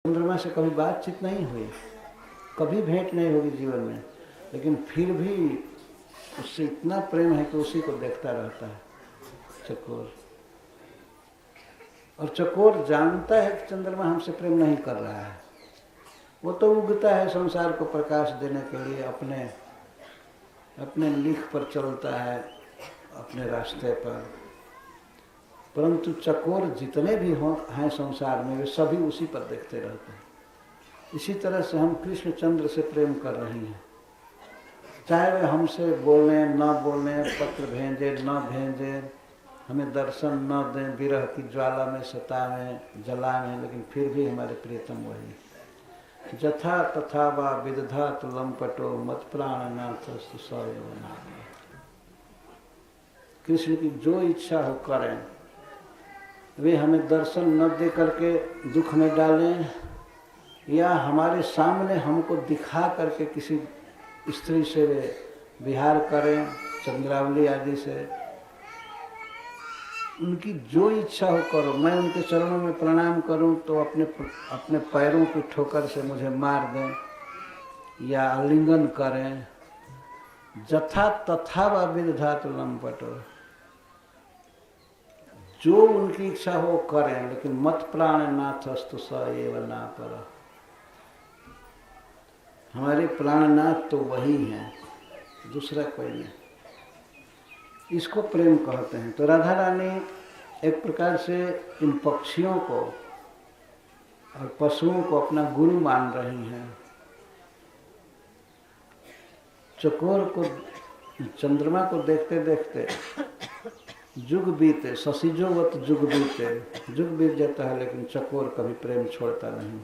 चंद्रमा से कभी बातचीत नहीं हुई, कभी भेंट नहीं होगी जीवन में, लेकिन फिर भी उससे इतना प्रेम है कि उसी को देखता रहता है चकोर। और चकोर जानता है कि चंद्रमा हमसे प्रेम नहीं कर रहा है। वो तो उगता है संसार को प्रकाश देने के लिए, अपने लिख पर चलता है, अपने रास्ते पर। परंतु चकोर जितने भी हैं संसार में, वे सभी उसी पर देखते रहते हैं। इसी तरह से हम कृष्ण चंद्र से प्रेम कर रही हैं, चाहे वे हमसे बोलें न बोलें, पत्र भेजें न भेजें, हमें दर्शन न दें, विरह की ज्वाला में सतावें, जलावें, लेकिन फिर भी हमारे प्रियतम वही। जथा तथा वा विदधातु लंपटो मत प्राणनाथस्तु सदैव नाम। कृष्ण की जो इच्छा हो करें, वे हमें दर्शन न दे करके दुख में डालें, या हमारे सामने हमको दिखा करके किसी स्त्री से वे विहार करें, चंद्रावली आदि से। उनकी जो इच्छा हो करो, मैं उनके चरणों में प्रणाम करूं तो अपने पैरों की ठोकर से मुझे मार दें या आलिंगन करें। जथा तथा वा विदधातु लंपटो, जो उनकी इच्छा हो करें, लेकिन मत प्राणनाथस्तु स एव नापरः। हमारे प्राणनाथ तो वही हैं, दूसरा कोई नहीं। इसको प्रेम कहते हैं। तो राधा रानी एक प्रकार से इन पक्षियों को और पशुओं को अपना गुरु मान रही हैं। चकोर को, चंद्रमा को देखते देखते जुग बीते, शशिजोवत जुग बीते, जुग बीत जाता है, लेकिन चकोर कभी प्रेम छोड़ता नहीं।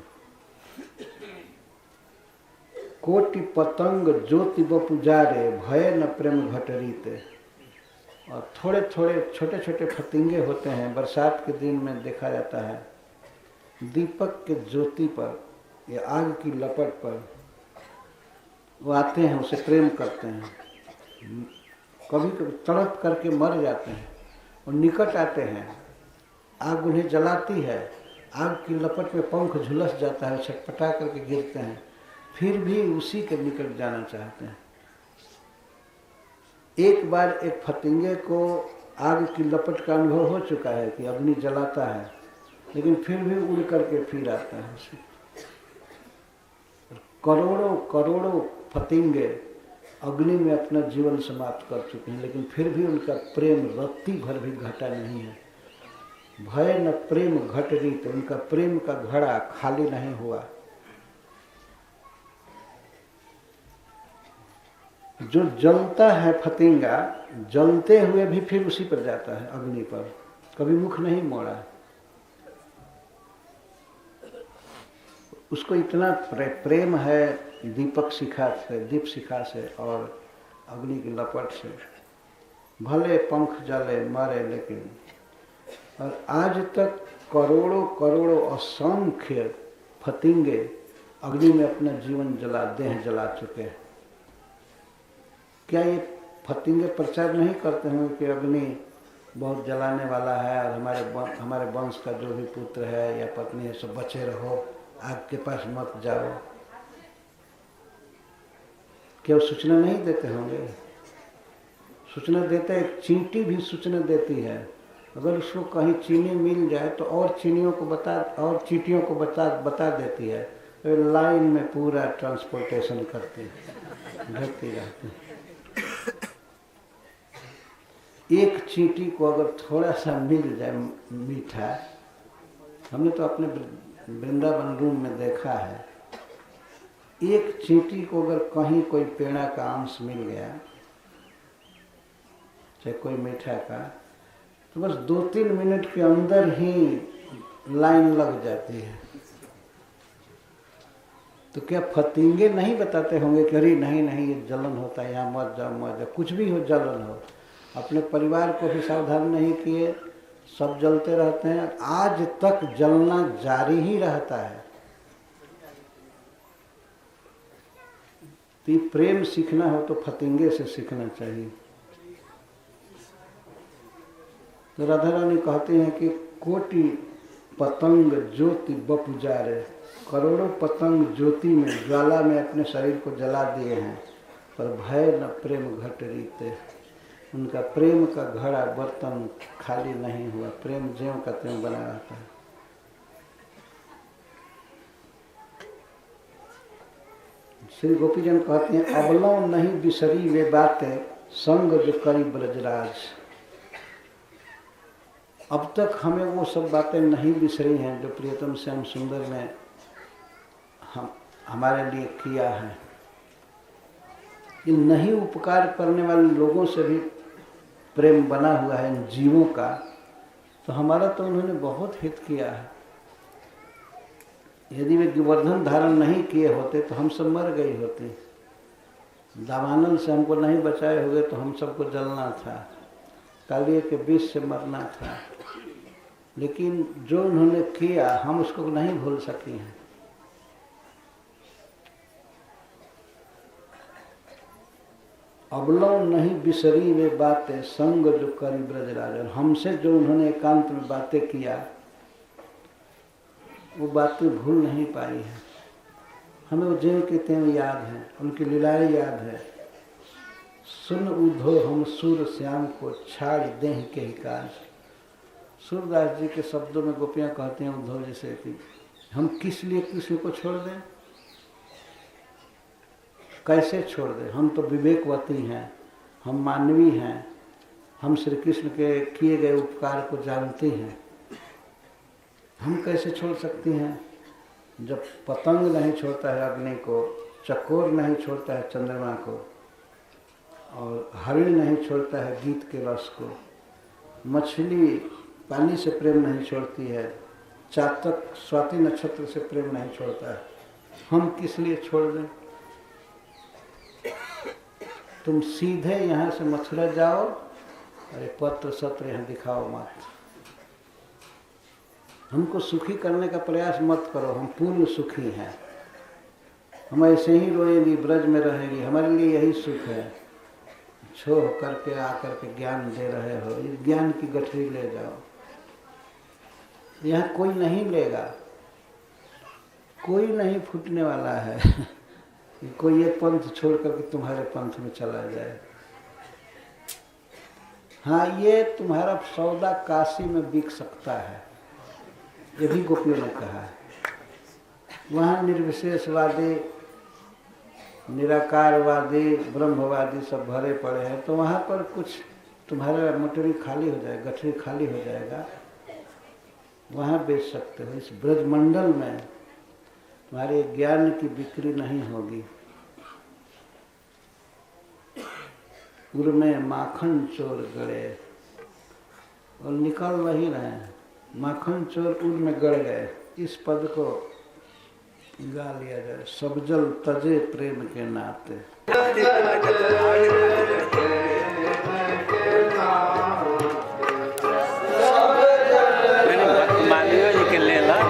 कोटि पतंग ज्योति बपुजारे, भय न प्रेम घटरीते। और थोड़े थोड़े छोटे छोटे फतिंगे होते हैं, बरसात के दिन में देखा जाता है, दीपक के ज्योति पर या आग की लपट पर वो आते हैं, उसे प्रेम करते हैं। कभी कभी तड़प करके मर जाते हैं और निकट आते हैं, आग उन्हें जलाती है, आग की लपट में पंख झुलस जाता है, छटपटा करके गिरते हैं, फिर भी उसी के निकट जाना चाहते हैं। एक बार एक फतिंगे को आग की लपट का अनुभव हो चुका है कि अग्नि जलाता है, लेकिन फिर भी उड़ करके फिर आता है उसे। करोड़ों करोड़ों फतिंगे अग्नि में अपना जीवन समाप्त कर चुके हैं, लेकिन फिर भी उनका प्रेम रत्ती भर भी घटा नहीं है। भय न प्रेम घट रीत, उनका प्रेम का घड़ा खाली नहीं हुआ। जो जलता है फतिंगा, जलते हुए भी फिर उसी पर जाता है, अग्नि पर, कभी मुख नहीं मोड़ा। उसको इतना प्रेम है दीपक शिखा से, दीप शिखा से और अग्नि की लपट से। भले पंख जले मरे, लेकिन और आज तक करोड़ों करोड़ों असंख्य फतिंगे अग्नि में अपना जीवन जला, देह जला चुके हैं। क्या ये फतिंगे प्रचार नहीं करते हैं कि अग्नि बहुत जलाने वाला है और हमारे वंश का जो भी पुत्र है या पत्नी है सब बचे रहो, आग के पास मत जाओ? क्या वो सूचना नहीं देते होंगे? सूचना देते, एक चींटी भी सूचना देती है। अगर उसको कहीं चीनी मिल जाए तो और चीनियों को चींटियों को बता देती है, तो लाइन में पूरा ट्रांसपोर्टेशन करती है, घटती रहती है। एक चींटी को अगर थोड़ा सा मिल जाए मीठा, हमने तो अपने वृंदावन रूम में देखा है, एक चींटी को अगर कहीं कोई पेड़ा का अंश मिल गया, चाहे कोई मीठा का, तो बस 2-3 मिनट के अंदर ही लाइन लग जाती है। तो क्या फतिंगे नहीं बताते होंगे कि अरे नहीं नहीं ये जलन होता है, यहाँ मत जाओ, कुछ भी हो जलन हो। अपने परिवार को भी सावधान नहीं किए, सब जलते रहते हैं, आज तक जलना जारी ही रहता है। तो प्रेम सीखना हो तो फतिंगे से सीखना चाहिए। तो राधा रानी कहते हैं कि कोटि पतंग ज्योति बपुजारे, करोड़ों पतंग ज्योति में, ज्वाला में अपने शरीर को जला दिए हैं, पर भय न प्रेम घट रीते। उनका प्रेम का घड़ा बर्तन खाली नहीं हुआ, प्रेम ज्यों का त्यों बना रहता है। श्री गोपीजन कहते हैं, अबलों नहीं बिसरी वे बातें संग जो करी ब्रजराज। अब तक हमें वो सब बातें नहीं बिसरी हैं जो प्रियतम श्याम सुंदर ने हमारे लिए किया है। इन नहीं उपकार करने वाले लोगों से भी प्रेम बना हुआ है, इन जीवों का, तो हमारा तो उन्होंने बहुत हित किया है। यदि वे गोवर्धन धारण नहीं किए होते तो हम सब मर गए होते। दावानल से हमको नहीं बचाए हुए तो हम सबको जलना था, कालिए के विष से मरना था। लेकिन जो उन्होंने किया हम उसको नहीं भूल सके हैं। अबलों नहीं बिसरी वे बातें संग जो करी ब्रजराज। और हमसे जो उन्होंने एकांत में बातें किया वो बातें भूल नहीं पाई है। हमें वो ज्यों के त्यों याद है, उनकी लीलाएं याद है। सुन उधो हम सूर श्याम को छाड़ देह के ही काज। सूरदास जी के शब्दों में गोपियाँ कहते हैं उद्धव जी से कि हम किस लिए कृष्ण को छोड़ दें, कैसे छोड़ दें। हम तो विवेकवती हैं, हम मानवी हैं, हम श्री कृष्ण के किए गए उपकार को जानते हैं, हम कैसे छोड़ सकती हैं। जब पतंग नहीं छोड़ता है अग्नि को, चकोर नहीं छोड़ता है चंद्रमा को, और हरिण नहीं छोड़ता है गीत के रस को, मछली पानी से प्रेम नहीं छोड़ती है, चातक स्वाति नक्षत्र से प्रेम नहीं छोड़ता है, हम किस लिए छोड़ दें। तुम सीधे यहाँ से मथुरा जाओ, अरे पत्र सत्र यहाँ दिखाओ मत। हमको सुखी करने का प्रयास मत करो, हम पूर्ण सुखी हैं, हम ऐसे ही रोएंगी, ब्रज में रहेंगी, हमारे लिए यही सुख है। छोह करके आकर के ज्ञान दे रहे हो, इस ज्ञान की गठरी ले जाओ। यहाँ कोई नहीं लेगा, कोई नहीं फूटने वाला है कि कोई एक पंथ छोड़ करके तुम्हारे पंथ में चला जाए। हाँ, ये तुम्हारा सौदा काशी में बिक सकता है, ये भी गोपियों ने कहा है। वहाँ निर्विशेषवादी, निराकारवादी, ब्रह्मवादी सब भरे पड़े हैं, तो वहाँ पर कुछ तुम्हारा मोटरी खाली हो जाएगा, गठरी खाली हो जाएगा, वहाँ बेच सकते हो। इस ब्रजमंडल में तुम्हारे ज्ञान की बिक्री नहीं होगी। उर में माखन चोर गड़े, और निकल वही रहे हैं, माखन चोर उर में गड़ गए। इस पद को गा लिया जाए, सब जल तजे प्रेम के नाते। मालियो जी के लेला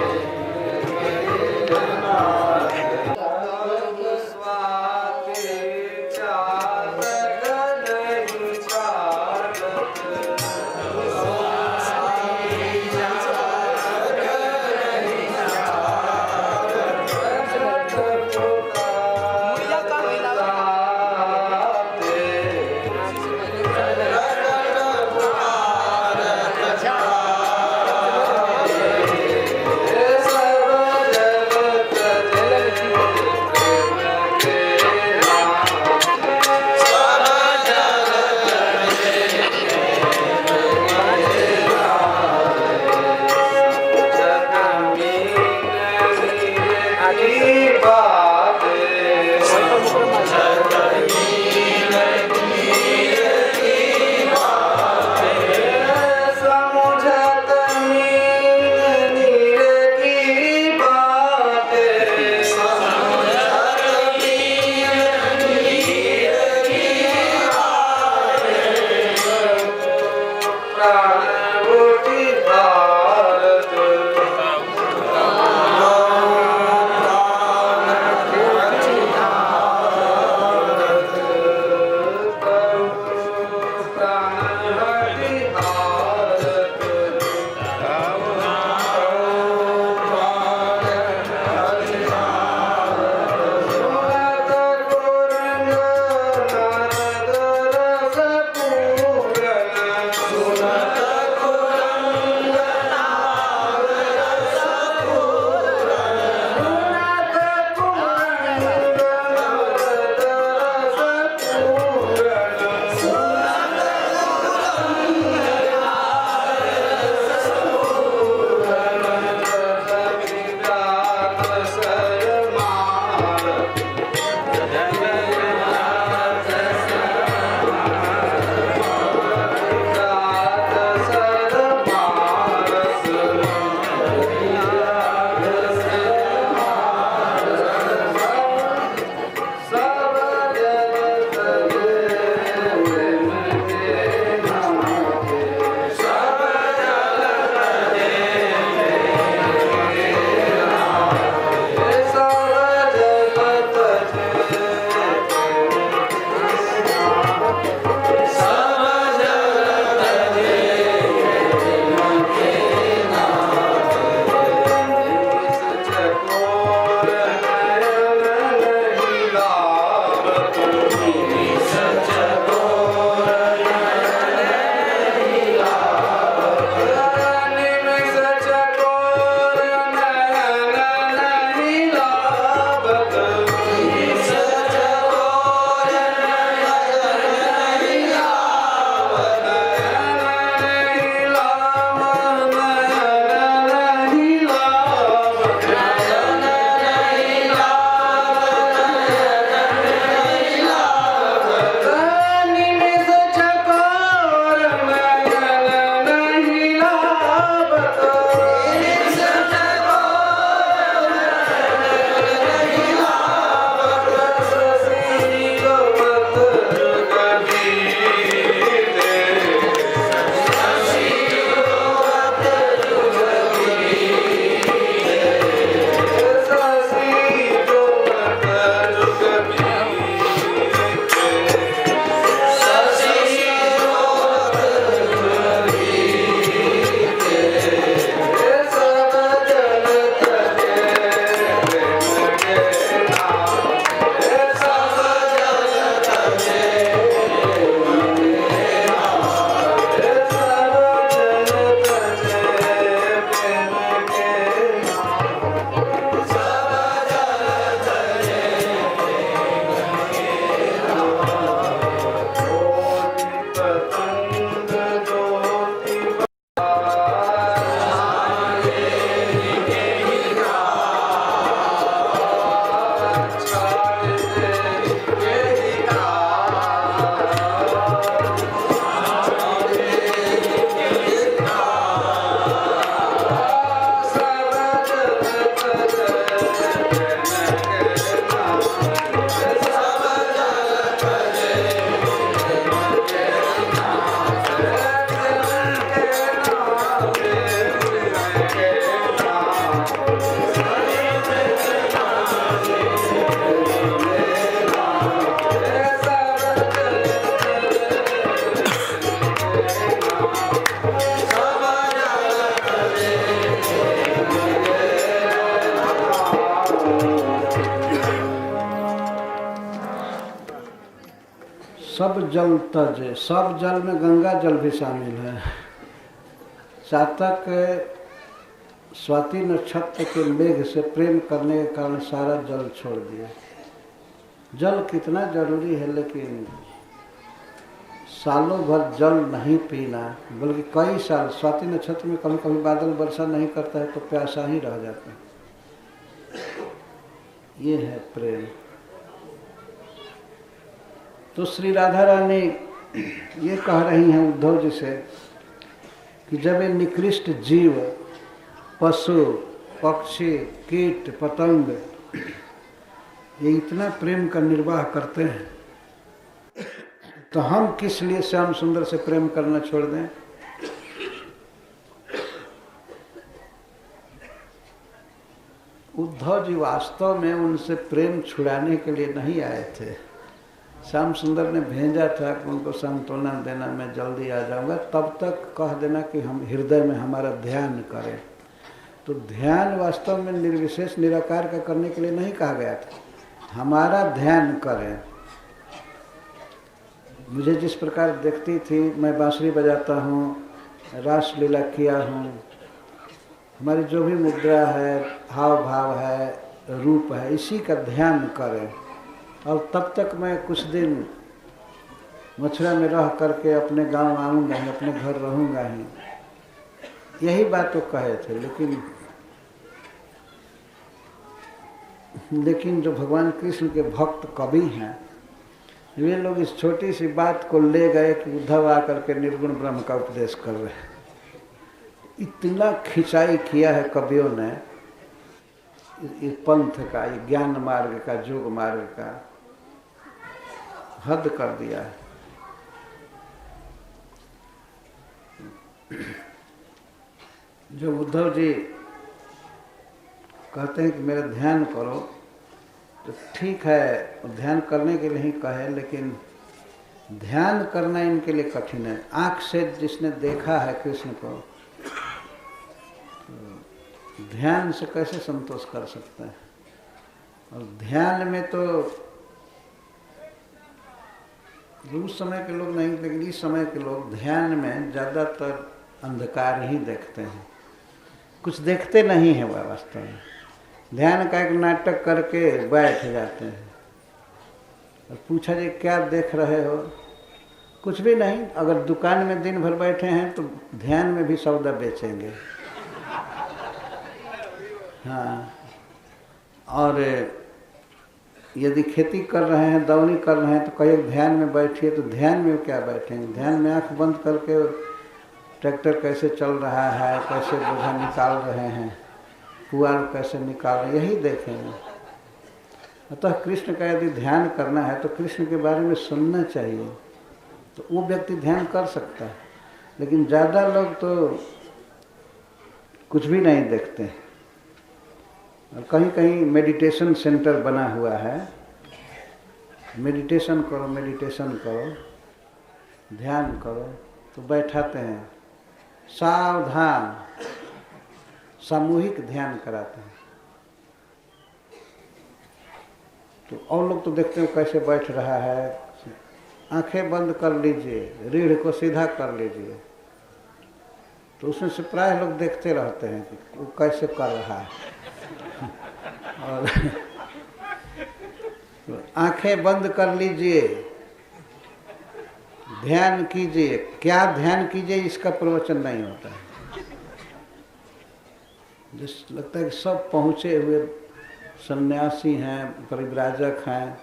सब जल तज, सब जल में गंगा जल भी शामिल है। चातक स्वाति नक्षत्र के मेघ से प्रेम करने के कारण सारा जल छोड़ दिया। जल कितना जरूरी है, लेकिन सालों भर जल नहीं पीना, बल्कि कई साल, स्वाति नक्षत्र में कभी कभी बादल वर्षा नहीं करता है तो प्यासा ही रह जाता है। ये है प्रेम। तो श्री राधा रानी ये कह रही हैं उद्धव जी से कि जब ये निकृष्ट जीव, पशु, पक्षी, कीट, पतंग ये इतना प्रेम का निर्वाह करते हैं, तो हम किस लिए श्याम सुंदर से प्रेम करना छोड़ दें? उद्धव जी वास्तव में उनसे प्रेम छुड़ाने के लिए नहीं आए थे। श्याम सुंदर ने भेजा था कि उनको सांत्वना देना, मैं जल्दी आ जाऊंगा, तब तक कह देना कि हम हृदय में हमारा ध्यान करें। तो ध्यान वास्तव में निर्विशेष निराकार का करने के लिए नहीं कहा गया था, हमारा ध्यान करें। मुझे जिस प्रकार देखती थी, मैं बांसुरी बजाता हूँ, रासलीला किया हूँ, हमारी जो भी मुद्रा है, हाव भाव है, रूप है, इसी का ध्यान करें। और तब तक मैं कुछ दिन मथुरा में रह करके अपने गांव आऊँगा ही, अपने घर रहूँगा ही, यही बात तो कहे थे। लेकिन जो भगवान कृष्ण के भक्त कवि हैं, वे लोग इस छोटी सी बात को ले गए कि उद्धव आकर के निर्गुण ब्रह्म का उपदेश कर रहे हैं। इतना खिंचाई किया है कवियों ने इस पंथ का, ये ज्ञान मार्ग का, योग मार्ग का, हद कर दिया है। जो उद्धव जी कहते हैं कि मेरा ध्यान करो, तो ठीक है, ध्यान करने के लिए ही कहे, लेकिन ध्यान करना इनके लिए कठिन है। आँख से जिसने देखा है कृष्ण को, तो ध्यान से कैसे संतोष कर सकता है? और ध्यान में तो उस समय के लोग नहीं, लेकिन इस समय के लोग ध्यान में ज़्यादातर अंधकार ही देखते हैं, कुछ देखते नहीं हैं वह वास्तव में। ध्यान का एक नाटक करके बैठ जाते हैं और पूछा जी क्या देख रहे हो? कुछ भी नहीं। अगर दुकान में दिन भर बैठे हैं तो ध्यान में भी सौदा बेचेंगे। हाँ, और यदि खेती कर रहे हैं, दौनी कर रहे हैं, तो कहीं ध्यान में बैठिए, तो ध्यान में क्या बैठेंगे? ध्यान में आँख बंद करके ट्रैक्टर कैसे चल रहा है, कैसे बोझा निकाल रहे हैं, पुआल कैसे निकाल रहे, यही देखेंगे। अतः कृष्ण का यदि ध्यान करना है तो कृष्ण के बारे में सुनना चाहिए, तो वो व्यक्ति ध्यान कर सकता है। लेकिन ज़्यादा लोग तो कुछ भी नहीं देखते हैं। और कहीं कहीं मेडिटेशन सेंटर बना हुआ है, मेडिटेशन करो, मेडिटेशन करो, ध्यान करो, तो बैठाते हैं, सावधान, सामूहिक ध्यान कराते हैं। तो और लोग तो देखते हैं कैसे बैठ रहा है, आंखें बंद कर लीजिए, रीढ़ को सीधा कर लीजिए, तो उसमें से प्राय लोग देखते रहते हैं कि वो कैसे कर रहा है। और आंखें बंद कर लीजिए, ध्यान कीजिए। क्या ध्यान कीजिए इसका प्रवचन नहीं होता है। जिस लगता है कि सब पहुँचे हुए सन्यासी हैं, परिव्राजक हैं,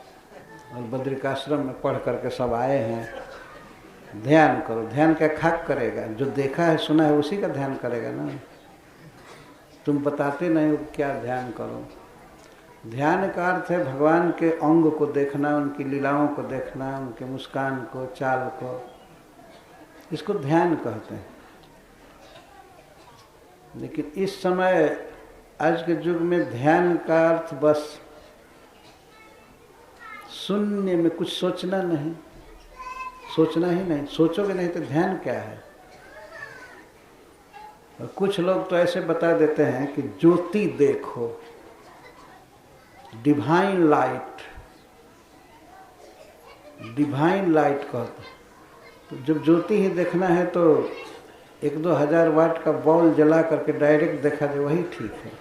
और बद्रिकाश्रम में पढ़ करके सब आए हैं। ध्यान करो, ध्यान क्या खाक करेगा? जो देखा है, सुना है, उसी का ध्यान करेगा ना। तुम बताते नहीं हो क्या ध्यान करो। ध्यान का अर्थ है भगवान के अंग को देखना, उनकी लीलाओं को देखना, उनके मुस्कान को, चाल को, इसको ध्यान कहते हैं। लेकिन इस समय आज के युग में ध्यान का अर्थ बस शून्य में कुछ सोचना नहीं, सोचना ही नहीं। सोचोगे नहीं तो ध्यान क्या है? और कुछ लोग तो ऐसे बता देते हैं कि ज्योति देखो, डिवाइन लाइट, डिवाइन लाइट कहते हैं। तो जब ज्योति ही देखना है तो 1-2 हज़ार वाट का बॉल जला करके डायरेक्ट देखा जाए वही ठीक है।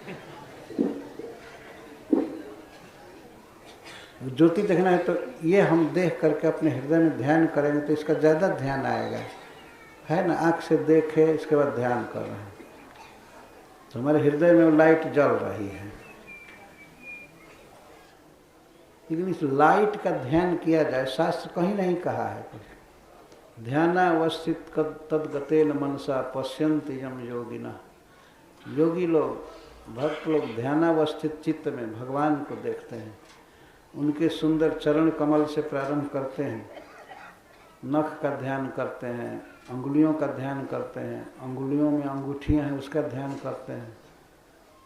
ज्योति देखना है तो ये हम देख करके अपने हृदय में ध्यान करेंगे तो इसका ज़्यादा ध्यान आएगा, है ना। आँख से देखे इसके बाद ध्यान कर रहे हैं तो हमारे हृदय में वो लाइट जल रही है। लेकिन इस लाइट का ध्यान किया जाए, शास्त्र कहीं नहीं कहा है। ध्यानावस्थित तद्गतेन मनसा पश्यन्ति यम योगिनः। योगी लोग, भक्त लोग ध्यानावस्थित चित्त में भगवान को देखते हैं, उनके सुंदर चरण कमल से प्रारंभ करते हैं, नख का ध्यान करते हैं, अंगुलियों का ध्यान करते हैं, अंगुलियों में अंगूठियां हैं उसका ध्यान करते हैं,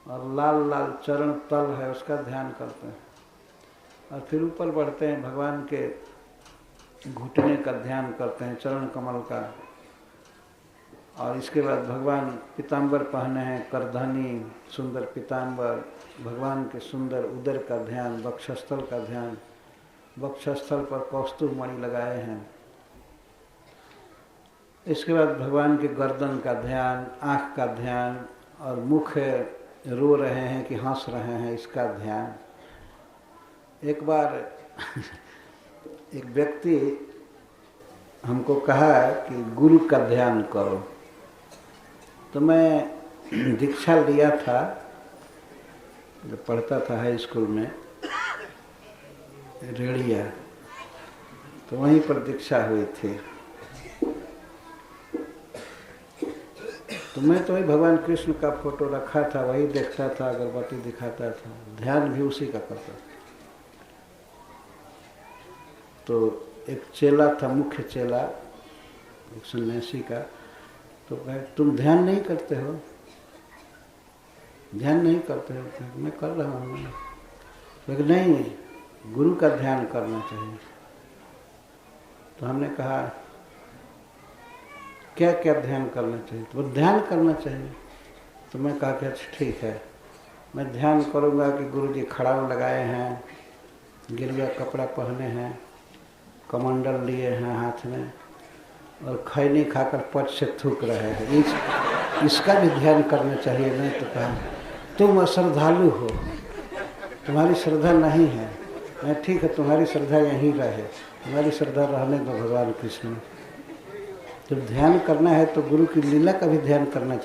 और लाल लाल चरण तल है उसका ध्यान करते हैं, और फिर ऊपर बढ़ते हैं, भगवान के घुटने का ध्यान करते हैं, चरण कमल का, और इसके बाद भगवान पीताम्बर पहने हैं, करधनी सुंदर पीताम्बर, भगवान के सुंदर उदर का ध्यान, वक्षस्थल का ध्यान, वक्षस्थल पर कौस्तुभ मणि लगाए हैं। इसके बाद भगवान के गर्दन का ध्यान, आँख का ध्यान, और मुख रो रहे हैं कि हंस रहे हैं इसका ध्यान। एक बार एक व्यक्ति हमको कहा कि गुरु का ध्यान करो, तो मैं दीक्षा लिया था जब पढ़ता था हाई स्कूल में रेड़िया, तो वहीं पर दीक्षा हुई थी। तो मैं तो वही भगवान कृष्ण का फोटो रखा था, वही देखता था, अगरबत्ती दिखाता था, ध्यान भी उसी का करता था। तो एक चेला था, मुख्य चेला, एक सन्यासी का, तो कहे तुम ध्यान नहीं करते हो, ध्यान नहीं करते हो? मैं कर रहा हूँ। लेकिन नहीं, गुरु का ध्यान करना चाहिए। तो हमने कहा क्या क्या ध्यान करना चाहिए? तो वो ध्यान करना चाहिए। तो मैं कहा कि अच्छा ठीक है, मैं ध्यान करूँगा कि गुरु जी खड़ाव लगाए हैं, गिरवा कपड़ा पहने हैं, कमंडल लिए हैं हाथ में, और खैनी खाकर पट से थूक रहे हैं, इसका भी ध्यान करना चाहिए। नहीं तो कहा तुम अश्रद्धालु हो, तुम्हारी श्रद्धा नहीं है। मैं ठीक है, तुम्हारी श्रद्धा यहीं रहे, तुम्हारी श्रद्धा रहने दो भगवान कृष्ण। जब ध्यान करना है तो गुरु की लीला का भी ध्यान करना चाहिए।